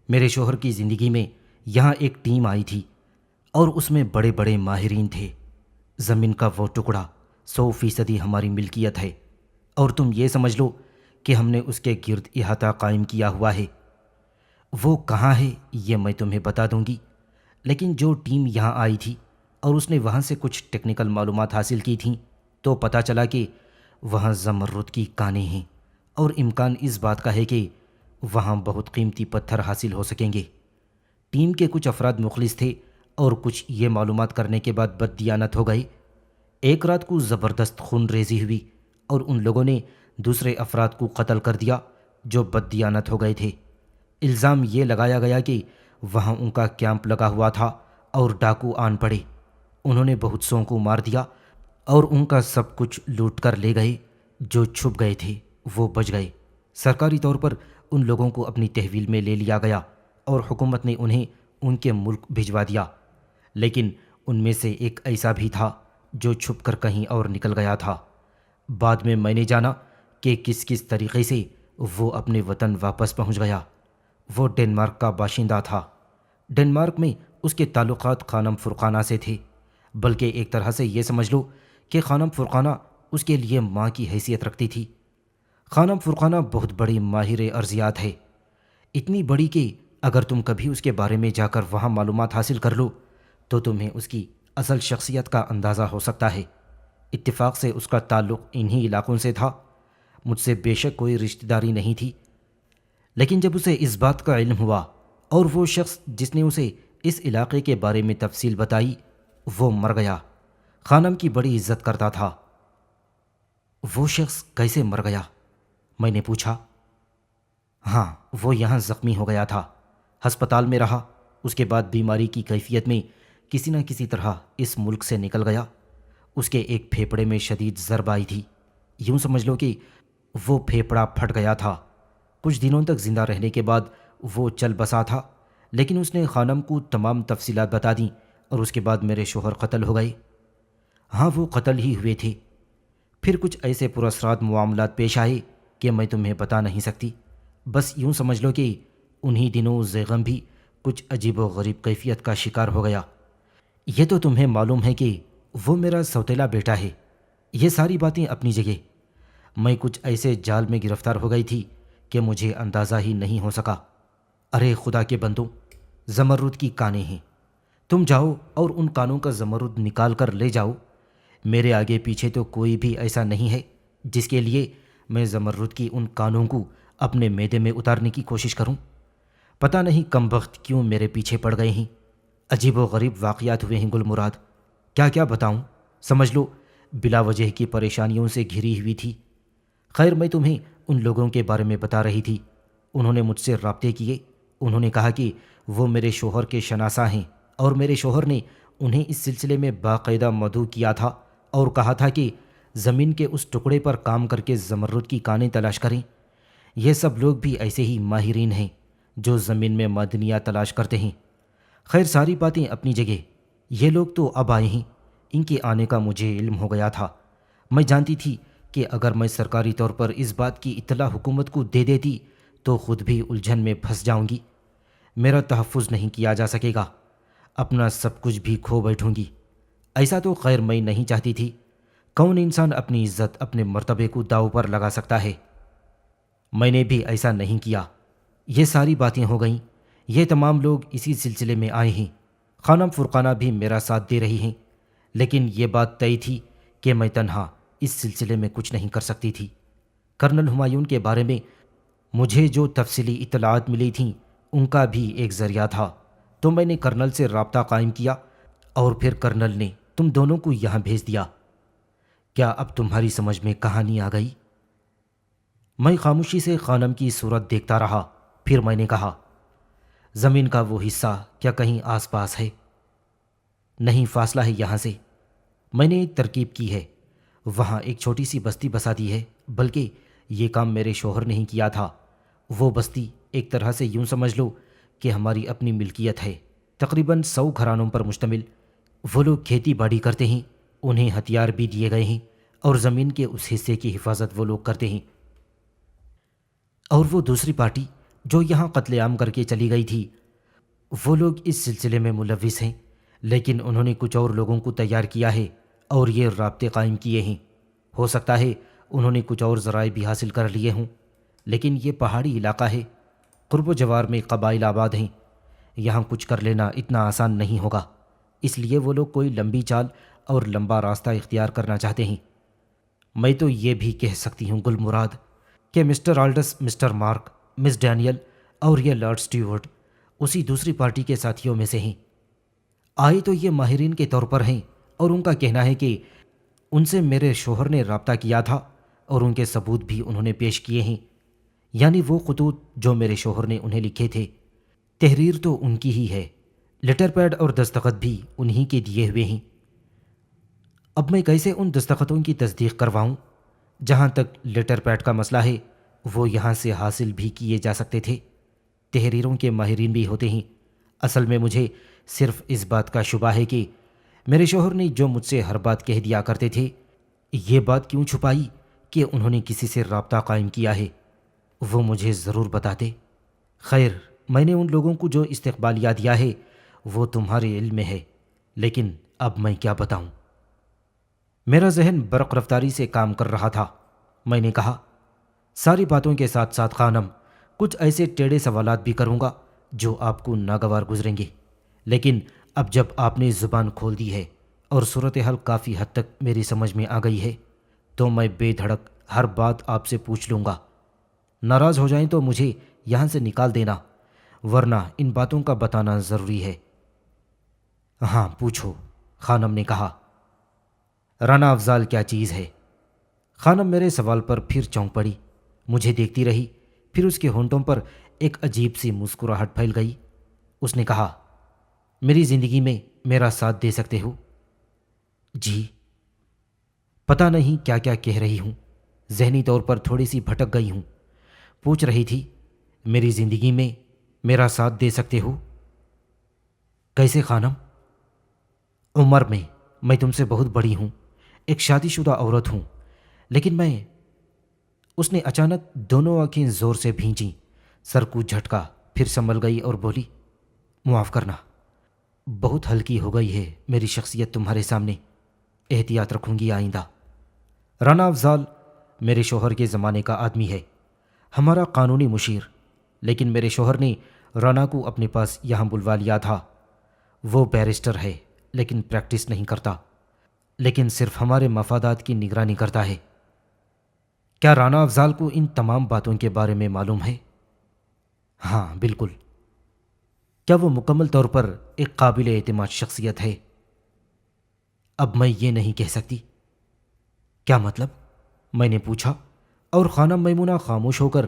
میرے شوہر کی زندگی میں یہاں ایک ٹیم آئی تھی اور اس میں بڑے بڑے ماہرین تھے۔ زمین کا وہ ٹکڑا 100% ہماری ملکیت ہے، اور تم یہ سمجھ لو کہ ہم نے اس کے گرد احاطہ قائم کیا ہوا ہے۔ وہ کہاں ہے یہ میں تمہیں بتا دوں گی، لیکن جو ٹیم یہاں آئی تھی اور اس نے وہاں سے کچھ ٹیکنیکل معلومات حاصل کی تھیں تو پتہ چلا کہ وہاں زمرد کی کانیں ہیں اور امکان اس بات کا ہے کہ وہاں بہت قیمتی پتھر حاصل ہو سکیں گے۔ ٹیم کے کچھ افراد مخلص تھے اور کچھ یہ معلومات کرنے کے بعد بددیانت ہو گئے۔ ایک رات کو زبردست خون ریزی ہوئی اور ان لوگوں نے دوسرے افراد کو قتل کر دیا جو بددیانت ہو گئے تھے۔ الزام یہ لگایا گیا کہ وہاں ان کا کیمپ لگا ہوا تھا اور ڈاکو آن پڑے۔ انہوں نے بہت سوں کو مار دیا اور ان کا سب کچھ لوٹ کر لے گئے۔ جو چھپ گئے تھے وہ بچ گئے۔ سرکاری طور پر ان لوگوں کو اپنی تحویل میں لے لیا گیا اور حکومت نے انہیں ان کے ملک بھجوا دیا، لیکن ان میں سے ایک ایسا بھی تھا جو چھپ کر کہیں اور نکل گیا تھا۔ بعد میں نے جانا کہ کس کس طریقے سے وہ اپنے وطن واپس پہنچ گیا۔ وہ ڈنمارک کا باشندہ تھا۔ ڈنمارک میں اس کے تعلقات خانم فرقانہ سے تھے، بلکہ ایک طرح سے یہ سمجھ لو کہ خانم فرقانہ اس کے لیے ماں کی حیثیت رکھتی تھی۔ خانم فرقانہ بہت بڑی ماہر ارضیات ہے، اتنی بڑی کہ اگر تم کبھی اس کے بارے میں جا کر وہاں معلومات حاصل کر لو تو تمہیں اس کی اصل شخصیت کا اندازہ ہو سکتا ہے۔ اتفاق سے اس کا تعلق انہی علاقوں سے تھا۔ مجھ سے بے شک کوئی رشتہ داری نہیں تھی، لیکن جب اسے اس بات کا علم ہوا اور وہ شخص جس نے اسے اس علاقے کے بارے میں تفصیل بتائی وہ مر گیا۔ خانم کی بڑی عزت کرتا تھا۔ وہ شخص کیسے مر گیا؟ میں نے پوچھا۔ ہاں، وہ یہاں زخمی ہو گیا تھا، ہسپتال میں رہا، اس کے بعد بیماری کی کیفیت میں کسی نہ کسی طرح اس ملک سے نکل گیا۔ اس کے ایک پھیپھڑے میں شدید ضرب آئی تھی، یوں سمجھ لو کہ وہ پھیپھڑا پھٹ گیا تھا۔ کچھ دنوں تک زندہ رہنے کے بعد وہ چل بسا تھا، لیکن اس نے خانم کو تمام تفصیلات بتا دیں اور اس کے بعد میرے شوہر قتل ہو گئے۔ ہاں، وہ قتل ہی ہوئے تھے۔ پھر کچھ ایسے پراسرار معاملات پیش آئے کہ میں تمہیں بتا نہیں سکتی۔ بس یوں سمجھ لو کہ انہی دنوں زیغم بھی کچھ عجیب و غریب کیفیت کا شکار ہو گیا۔ یہ تو تمہیں معلوم ہے کہ وہ میرا سوتیلا بیٹا ہے۔ یہ ساری باتیں اپنی جگہ۔ میں کچھ ایسے جال میں گرفتار ہو گئی تھی کہ مجھے اندازہ ہی نہیں ہو سکا۔ ارے خدا کے بندوں، زمرد کی کانیں ہیں، تم جاؤ اور ان کانوں کا زمرد نکال کر لے جاؤ۔ میرے آگے پیچھے تو کوئی بھی ایسا نہیں ہے جس کے لیے میں زمرد کی ان کانوں کو اپنے معدے میں اتارنے کی کوشش کروں۔ پتہ نہیں کم بخت کیوں میرے پیچھے پڑ گئے ہیں۔ عجیب و غریب واقعات ہوئے ہیں گل مراد، کیا کیا بتاؤں۔ سمجھ لو بلا وجہ کی پریشانیوں سے گھری ہوئی تھی۔ خیر، میں تمہیں ان لوگوں کے بارے میں بتا رہی تھی۔ انہوں نے مجھ سے رابطے کیے۔ انہوں نے کہا کہ وہ میرے شوہر کے شناسہ ہیں اور میرے شوہر نے انہیں اس سلسلے میں باقاعدہ مدعو کیا تھا اور کہا تھا کہ زمین کے اس ٹکڑے پر کام کر کے زمرد کی کانیں تلاش کریں۔ یہ سب لوگ بھی ایسے ہی ماہرین ہیں جو زمین میں معدنیات تلاش کرتے ہیں۔ خیر، ساری باتیں اپنی جگہ۔ یہ لوگ تو اب آئے ہیں، ان کے آنے کا مجھے علم ہو گیا تھا۔ میں جانتی تھی کہ اگر میں سرکاری طور پر اس بات کی اطلاع حکومت کو دے دیتی تو خود بھی الجھن میں پھنس جاؤں گی۔ میرا تحفظ نہیں کیا جا سکے گا، اپنا سب کچھ بھی کھو بیٹھوں گی۔ ایسا تو خیر میں نہیں چاہتی تھی۔ کون انسان اپنی عزت، اپنے مرتبے کو داؤ پر لگا سکتا ہے؟ میں نے بھی ایسا نہیں کیا۔ یہ ساری باتیں ہو گئیں۔ یہ تمام لوگ اسی سلسلے میں آئے ہیں۔ خانم فرقانہ بھی میرا ساتھ دے رہی ہیں، لیکن یہ بات طے تھی کہ میں تنہا اس سلسلے میں کچھ نہیں کر سکتی تھی۔ کرنل ہمایون کے بارے میں مجھے جو تفصیلی اطلاعات ملی تھیں ان کا بھی ایک ذریعہ تھا، تو میں نے کرنل سے رابطہ قائم کیا اور پھر کرنل نے تم دونوں کو یہاں بھیج دیا۔ کیا اب تمہاری سمجھ میں کہانی آ گئی؟ میں خاموشی سے خانم کی صورت دیکھتا رہا۔ پھر میں نے کہا، زمین کا وہ حصہ کیا کہیں آس پاس ہے؟ نہیں، فاصلہ ہے یہاں سے۔ میں نے ایک ترکیب کی ہے، وہاں ایک چھوٹی سی بستی بسا دی ہے، بلکہ یہ کام میرے شوہر نے ہی کیا تھا۔ وہ بستی ایک طرح سے یوں سمجھ لو کہ ہماری اپنی ملکیت ہے، تقریباً 100 گھرانوں پر مشتمل۔ وہ لوگ کھیتی باڑی کرتے ہیں، انہیں ہتھیار بھی دیے گئے ہیں اور زمین کے اس حصے کی حفاظت وہ لوگ کرتے ہیں۔ اور وہ دوسری پارٹی جو یہاں قتل عام کر کے چلی گئی تھی، وہ لوگ اس سلسلے میں ملوث ہیں، لیکن انہوں نے کچھ اور لوگوں کو تیار کیا ہے اور یہ رابطے قائم کیے ہیں۔ ہو سکتا ہے انہوں نے کچھ اور ذرائع بھی حاصل کر لیے ہوں، لیکن یہ پہاڑی علاقہ ہے، قرب و جوار میں قبائل آباد ہیں، یہاں کچھ کر لینا اتنا آسان نہیں ہوگا۔ اس لیے وہ لوگ کوئی لمبی چال اور لمبا راستہ اختیار کرنا چاہتے ہیں۔ میں تو یہ بھی کہہ سکتی ہوں گل مراد کہ مسٹر آلڈس، مسٹر مارک، مس ڈینیل اور یہ لارڈ سٹیورٹ اسی دوسری پارٹی کے ساتھیوں میں سے ہیں۔ آئے تو یہ ماہرین کے طور پر ہیں اور ان کا کہنا ہے کہ ان سے میرے شوہر نے رابطہ کیا تھا اور ان کے ثبوت بھی انہوں نے پیش کیے ہیں، یعنی وہ خطوط جو میرے شوہر نے انہیں لکھے تھے۔ تحریر تو ان کی ہی ہے، لیٹر پیڈ اور دستخط بھی انہی کے دیے ہوئے ہیں۔ اب میں کیسے ان دستخطوں کی تصدیق کرواؤں؟ جہاں تک لیٹر پیڈ کا مسئلہ ہے وہ یہاں سے حاصل بھی کیے جا سکتے تھے، تحریروں کے ماہرین بھی ہوتے ہیں۔ اصل میں مجھے صرف اس بات کا شبہ ہے کہ میرے شوہر نے جو مجھ سے ہر بات کہہ دیا کرتے تھے، یہ بات کیوں چھپائی کہ انہوں نے کسی سے رابطہ قائم کیا ہے؟ وہ مجھے ضرور بتاتے۔ خیر، میں نے ان لوگوں کو جو استقبالیہ دیا ہے وہ تمہارے علم میں ہے، لیکن اب میں کیا بتاؤں؟ میرا ذہن برق رفتاری سے کام کر رہا تھا۔ میں نے کہا، ساری باتوں کے ساتھ ساتھ خانم، کچھ ایسے ٹیڑھے سوالات بھی کروں گا جو آپ کو ناگوار گزریں گے، لیکن اب جب آپ نے زبان کھول دی ہے اور صورتحال کافی حد تک میری سمجھ میں آ گئی ہے، تو میں بے دھڑک ہر بات آپ سے پوچھ لوں گا۔ ناراض ہو جائیں تو مجھے یہاں سے نکال دینا، ورنہ ان باتوں کا بتانا ضروری ہے۔ ہاں پوچھو، خانم نے کہا۔ رانا افضال کیا چیز ہے؟ خانم میرے سوال پر پھر چونک پڑی، مجھے دیکھتی رہی، پھر اس کے ہونٹوں پر ایک عجیب سی مسکراہٹ پھیل گئی۔ اس نے کہا، میری زندگی میں میرا ساتھ دے سکتے ہو؟ جی۔ پتہ نہیں کیا کیا کہہ رہی ہوں، ذہنی طور پر تھوڑی سی بھٹک گئی ہوں۔ پوچھ رہی تھی، میری زندگی میں میرا ساتھ دے سکتے ہو؟ کیسے خانم؟ عمر میں تم سے بہت بڑی ہوں، ایک شادی شدہ عورت ہوں، لیکن میں… اس نے اچانک دونوں آنکھیں زور سے بھینچیں، سر کو جھٹکا، پھر سنبھل گئی اور بولی، معاف کرنا، بہت ہلکی ہو گئی ہے میری شخصیت تمہارے سامنے، احتیاط رکھوں گی آئندہ۔ رانا افضال میرے شوہر کے زمانے کا آدمی ہے، ہمارا قانونی مشیر، لیکن میرے شوہر نے رانا کو اپنے پاس یہاں بلوا لیا تھا۔ وہ بیرسٹر ہے لیکن پریکٹس نہیں کرتا، لیکن صرف ہمارے مفادات کی نگرانی کرتا ہے۔ کیا رانا افضال کو ان تمام باتوں کے بارے میں معلوم ہے؟ ہاں بالکل۔ کیا وہ مکمل طور پر ایک قابل اعتماد شخصیت ہے؟ اب میں یہ نہیں کہہ سکتی۔ کیا مطلب؟ میں نے پوچھا، اور خانم میمونہ خاموش ہو کر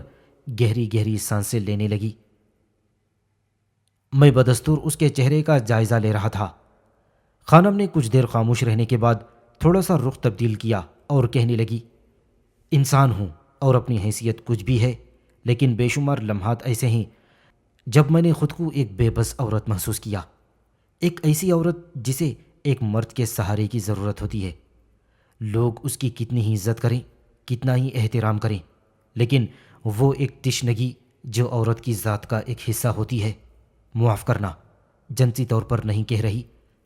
گہری گہری سانسیں لینے لگی۔ میں بدستور اس کے چہرے کا جائزہ لے رہا تھا۔ خانم نے کچھ دیر خاموش رہنے کے بعد تھوڑا سا رخ تبدیل کیا اور کہنے لگی، انسان ہوں اور اپنی حیثیت کچھ بھی ہے، لیکن بے شمار لمحات ایسے ہیں جب میں نے خود کو ایک بے بس عورت محسوس کیا، ایک ایسی عورت جسے ایک مرد کے سہارے کی ضرورت ہوتی ہے۔ لوگ اس کی کتنی ہی عزت کریں، کتنا ہی احترام کریں، لیکن وہ ایک تشنگی جو عورت کی ذات کا ایک حصہ ہوتی ہے۔ معاف کرنا، جنسی طور پر نہیں کہہ رہی،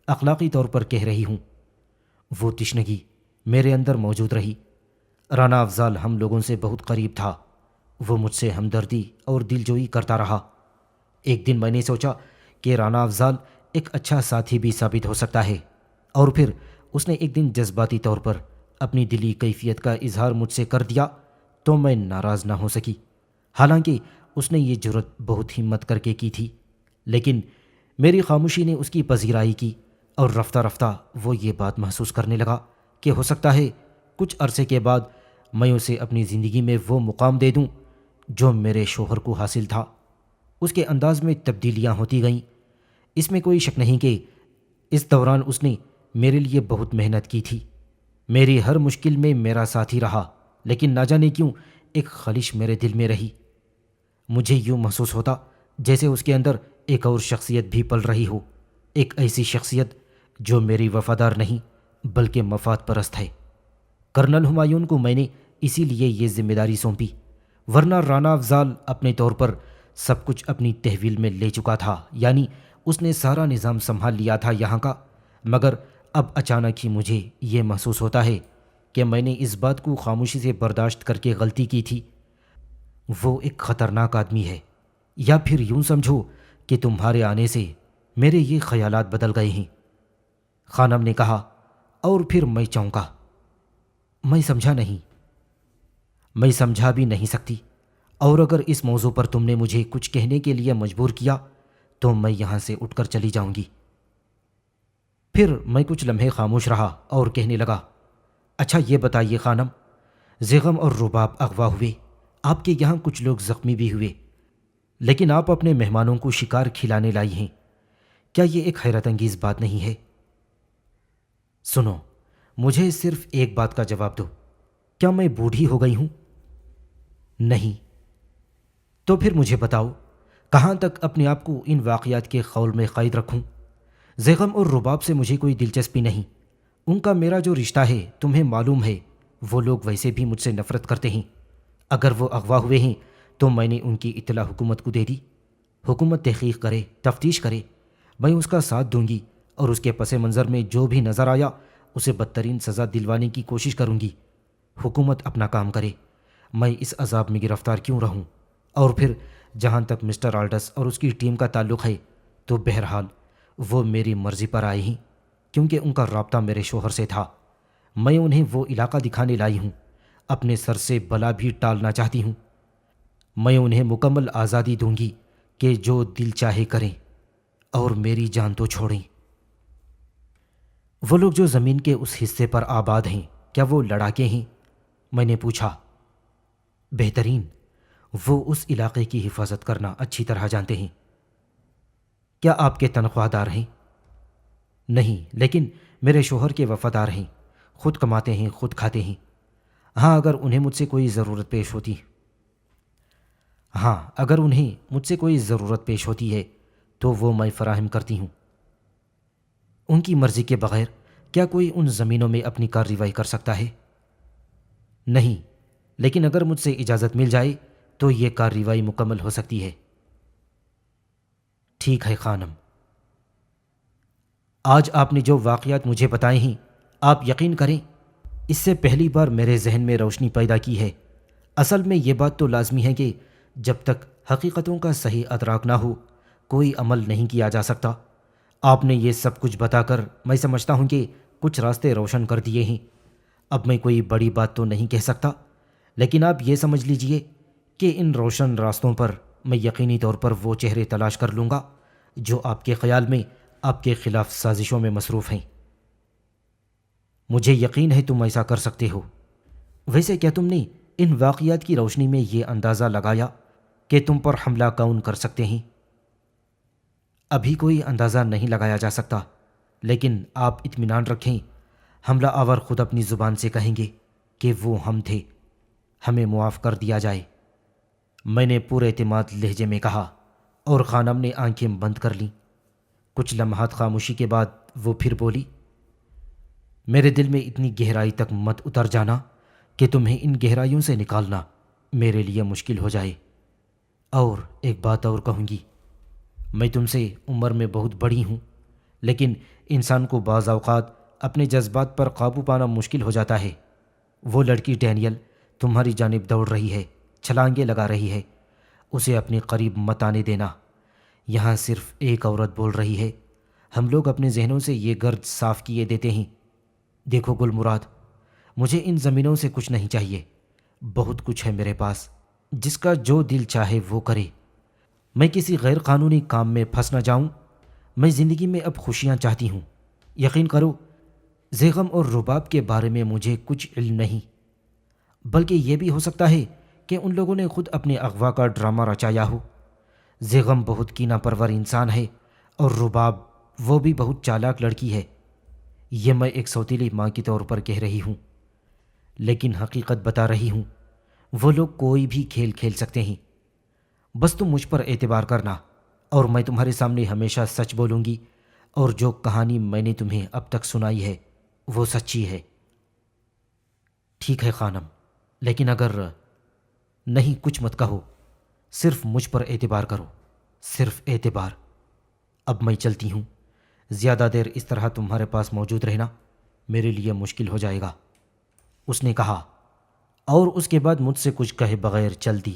اخلاقی طور پر کہہ رہی ہوں۔ وہ تشنگی میرے اندر موجود رہی۔ رانا افضال ہم لوگوں سے بہت قریب تھا، وہ مجھ سے ہمدردی اور دلجوئی کرتا رہا۔ ایک دن میں نے سوچا کہ رانا افضال ایک اچھا ساتھی بھی ثابت ہو سکتا ہے، اور پھر اس نے ایک دن جذباتی طور پر اپنی دلی کیفیت کا اظہار مجھ سے کر دیا تو میں ناراض نہ ہو سکی، حالانکہ اس نے یہ جرت بہت ہمت کر کے کی تھی، لیکن میری خاموشی نے اس کی پذیرائی کی، اور رفتہ رفتہ وہ یہ بات محسوس کرنے لگا کہ ہو سکتا ہے کچھ عرصے کے بعد میں اسے اپنی زندگی میں وہ مقام دے دوں جو میرے شوہر کو حاصل تھا۔ اس کے انداز میں تبدیلیاں ہوتی گئیں، اس میں کوئی شک نہیں کہ اس دوران اس نے میرے لیے بہت محنت کی تھی، میری ہر مشکل میں میرا ساتھی رہا، لیکن نہ جانے کیوں ایک خلش میرے دل میں رہی۔ مجھے یوں محسوس ہوتا جیسے اس کے اندر ایک اور شخصیت بھی پل رہی ہو، ایک ایسی شخصیت جو میری وفادار نہیں بلکہ مفاد پرست ہے۔ کرنل ہمایون کو میں نے اسی لیے یہ ذمہ داری سونپی، ورنہ رانا افضال اپنے طور پر سب کچھ اپنی تحویل میں لے چکا تھا، یعنی اس نے سارا نظام سنبھال لیا تھا یہاں کا۔ مگر اب اچانک ہی مجھے یہ محسوس ہوتا ہے کہ میں نے اس بات کو خاموشی سے برداشت کر کے غلطی کی تھی۔ وہ ایک خطرناک آدمی ہے، یا پھر یوں سمجھو کہ تمہارے آنے سے میرے یہ خیالات بدل گئے ہیں، خانم نے کہا، اور پھر میں چونکا۔ میں سمجھا نہیں۔ میں سمجھا بھی نہیں سکتی، اور اگر اس موضوع پر تم نے مجھے کچھ کہنے کے لیے مجبور کیا تو میں یہاں سے اٹھ کر چلی جاؤں گی۔ پھر میں کچھ لمحے خاموش رہا اور کہنے لگا، اچھا یہ بتائیے خانم، زغم اور رباب اغوا ہوئے، آپ کے یہاں کچھ لوگ زخمی بھی ہوئے، لیکن آپ اپنے مہمانوں کو شکار کھلانے لائی ہیں، کیا یہ ایک حیرت انگیز بات نہیں ہے؟ سنو، مجھے صرف ایک بات کا جواب دو، کیا میں بوڑھی ہو گئی ہوں؟ نہیں۔ تو پھر مجھے بتاؤ، کہاں تک اپنے آپ کو ان واقعات کے خول میں قید رکھوں؟ زغم اور رباب سے مجھے کوئی دلچسپی نہیں، ان کا میرا جو رشتہ ہے تمہیں معلوم ہے، وہ لوگ ویسے بھی مجھ سے نفرت کرتے ہیں۔ اگر وہ اغوا ہوئے ہیں تو میں نے ان کی اطلاع حکومت کو دے دی، حکومت تحقیق کرے، تفتیش کرے، میں اس کا ساتھ دوں گی، اور اس کے پس منظر میں جو بھی نظر آیا اسے بدترین سزا دلوانے کی کوشش کروں گی۔ حکومت اپنا کام کرے، میں اس عذاب میں گرفتار کیوں رہوں؟ اور پھر جہاں تک مسٹر آلڈس اور اس کی ٹیم کا تعلق ہے تو بہرحال وہ میری مرضی پر آئے ہیں، کیونکہ ان کا رابطہ میرے شوہر سے تھا۔ میں انہیں وہ علاقہ دکھانے لائی ہوں، اپنے سر سے بلا بھی ٹالنا چاہتی ہوں۔ میں انہیں مکمل آزادی دوں گی کہ جو دل چاہے کریں اور میری جان تو چھوڑیں۔ وہ لوگ جو زمین کے اس حصے پر آباد ہیں، کیا وہ لڑاکے ہیں؟ میں نے پوچھا۔ بہترین، وہ اس علاقے کی حفاظت کرنا اچھی طرح جانتے ہیں۔ کیا آپ کے تنخواہ دار ہیں؟ نہیں، لیکن میرے شوہر کے وفادار ہیں، خود کماتے ہیں، خود کھاتے ہیں۔ ہاں، اگر انہیں مجھ سے کوئی ضرورت پیش ہوتی ہے تو وہ میں فراہم کرتی ہوں۔ ان کی مرضی کے بغیر کیا کوئی ان زمینوں میں اپنی کارروائی کر سکتا ہے؟ نہیں، لیکن اگر مجھ سے اجازت مل جائے تو یہ کارروائی مکمل ہو سکتی ہے۔ ٹھیک ہے خانم۔ آج آپ نے جو واقعات مجھے بتائے ہیں، آپ یقین کریں اس سے پہلی بار میرے ذہن میں روشنی پیدا کی ہے۔ اصل میں یہ بات تو لازمی ہے کہ جب تک حقیقتوں کا صحیح ادراک نہ ہو کوئی عمل نہیں کیا جا سکتا۔ آپ نے یہ سب کچھ بتا کر میں سمجھتا ہوں کہ کچھ راستے روشن کر دیے ہیں۔ اب میں کوئی بڑی بات تو نہیں کہہ سکتا، لیکن آپ یہ سمجھ لیجئے کہ ان روشن راستوں پر میں یقینی طور پر وہ چہرے تلاش کر لوں گا جو آپ کے خیال میں آپ کے خلاف سازشوں میں مصروف ہیں۔ مجھے یقین ہے تم ایسا کر سکتے ہو۔ ویسے کیا تم نے ان واقعات کی روشنی میں یہ اندازہ لگایا کہ تم پر حملہ کون کر سکتے ہیں؟ ابھی کوئی اندازہ نہیں لگایا جا سکتا، لیکن آپ اطمینان رکھیں، حملہ آور خود اپنی زبان سے کہیں گے کہ وہ ہم تھے، ہمیں معاف کر دیا جائے۔ میں نے پورے اعتماد لہجے میں کہا اور خانم نے آنکھیں بند کر لیں۔ کچھ لمحات خاموشی کے بعد وہ پھر بولی، میرے دل میں اتنی گہرائی تک مت اتر جانا کہ تمہیں ان گہرائیوں سے نکالنا میرے لیے مشکل ہو جائے۔ اور ایک بات اور کہوں گی، میں تم سے عمر میں بہت بڑی ہوں، لیکن انسان کو بعض اوقات اپنے جذبات پر قابو پانا مشکل ہو جاتا ہے۔ وہ لڑکی ڈینیل تمہاری جانب دوڑ رہی ہے، چھلانگیں لگا رہی ہے، اسے اپنے قریب مت آنے دینا۔ یہاں صرف ایک عورت بول رہی ہے، ہم لوگ اپنے ذہنوں سے یہ گرد صاف کیے دیتے ہیں۔ دیکھو گل مراد، مجھے ان زمینوں سے کچھ نہیں چاہیے، بہت کچھ ہے میرے پاس، جس کا جو دل چاہے وہ کرے۔ میں کسی غیر قانونی کام میں پھنس نہ جاؤں۔ میں زندگی میں اب خوشیاں چاہتی ہوں۔ یقین کرو، زیغم اور رباب کے بارے میں مجھے کچھ علم نہیں، بلکہ یہ بھی ہو سکتا ہے کہ ان لوگوں نے خود اپنے اغوا کا ڈرامہ رچایا ہو۔ زیغم بہت کینہ پرور انسان ہے اور رباب وہ بھی بہت چالاک لڑکی ہے۔ یہ میں ایک سوتیلی ماں کے طور پر کہہ رہی ہوں، لیکن حقیقت بتا رہی ہوں، وہ لوگ کوئی بھی کھیل کھیل سکتے ہیں۔ بس تم مجھ پر اعتبار کرنا اور میں تمہارے سامنے ہمیشہ سچ بولوں گی، اور جو کہانی میں نے تمہیں اب تک سنائی ہے وہ سچی ہے۔ ٹھیک ہے خانم، لیکن اگر نہیں، کچھ مت کہو، صرف مجھ پر اعتبار کرو، صرف اعتبار۔ اب میں چلتی ہوں، زیادہ دیر اس طرح تمہارے پاس موجود رہنا میرے لیے مشکل ہو جائے گا، اس نے کہا، اور اس کے بعد مجھ سے کچھ کہے بغیر چل دی۔